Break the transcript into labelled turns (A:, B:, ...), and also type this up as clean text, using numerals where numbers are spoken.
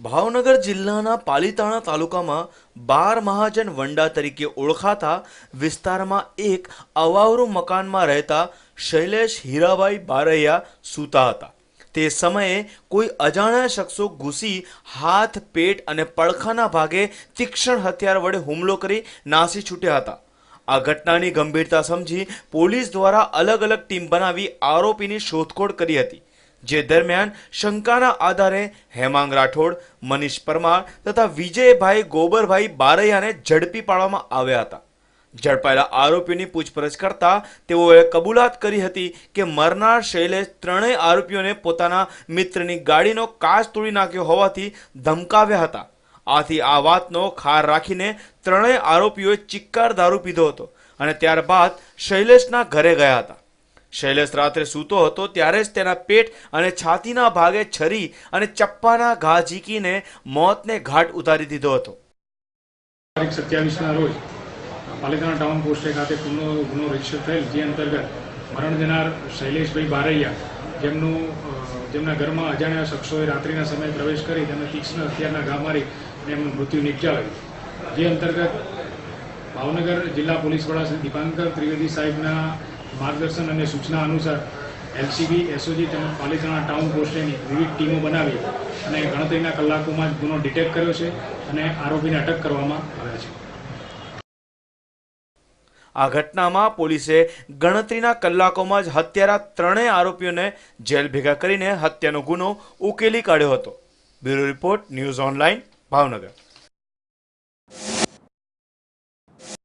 A: ભાવનગર જિલ્લાના પાલીતાણા તાલુકામાં 12 મહાજન વંડા તરીકે ઓળખાતા વિસ્તારમાં એક અવાવરું મકાનમાં રહેતા શૈલેષ હીરાભાઈ બારૈયા સૂતા હતા। તે સમયે કોઈ અજાણ્યા શખ્સો ઘૂસી હાથ, પેટ અને પડખાના ભાગે તીક્ષ્ણ હથિયાર વડે હુમલો કરી નાસી છૂટ્યા હતા। આ ઘટનાની ગંભીરતા સમજી પોલીસ દ્વારા અલગ અલગ ટીમ બનાવી આરોપીની શોધખોળ કરી હતી, જે દરમિયાન શંકાના આધારે હેમાંગ રાઠોડ, મનીષ પરમાર તથા વિજયભાઈ ગોબરભાઈ બારૈયાને ઝડપી પાડવામાં આવ્યા હતા। ઝડપાયેલા આરોપીઓની પૂછપરછ કરતા તેઓએ કબૂલાત કરી હતી કે મરનાર શૈલેષ ત્રણેય આરોપીઓને પોતાના મિત્રની ગાડીનો કાચ તોડી નાખ્યો હોવાથી ધમકાવ્યા હતા। આથી આ વાતનો ખાર રાખીને ત્રણેય આરોપીઓએ ચિક્કાર દારૂ પીધો હતો અને ત્યારબાદ શૈલેષના ઘરે ગયા હતા। શૈલેષ રાત્રે સૂતો હતો ત્યારે જ તેના પેટ અને છાતીના ભાગે છરી અને ચપ્પાના ઘા ઝીકીને મોતને ઘાટ ઉતારી દીધો હતો।
B: તારીખ 27ના રોજ પાલીતાણા ટાઉન પોસ્ટ ખાતે ગુનો રજીસ્ટર થયેલ, જે અંતર્ગત મરણ જનાર શૈલેષભાઈ બારૈયા જેમના ઘરમાં અજાણ્યા શખ્સોએ રાત્રિના સમયે પ્રવેશ કરી તેમને તીક્ષ્ણ હથિયારના ઘા મારી અને એમનું મૃત્યુ નિપજાવ્યું। જે અંતર્ગત ભાવનગર જિલ્લા પોલીસ વડા શ્રી દીપાંકર ત્રિવેદી સાહેબના માર્ગદર્શન અને સૂચના અનુસાર એલસીબી, એસઓજી તેમજ પાલીતાણા ટાઉન પોસ્ટેની વિવિધ ટીમો બનાવી અને ગણતરીના કલાકોમાં જ ગુનો ડિટેક્ટ કર્યો છે અને આરોપીને અટક કરવામાં આવ્યા છે।
A: આ ઘટનામાં પોલીસે ગણતરીના કલાકોમાં જ હત્યારા ત્રણેય આરોપીઓને જેલ ભેગા કરીને હત્યાનો ગુનો ઉકેલી કાઢ્યો હતો। Bureau report, news online, Bhavnagar.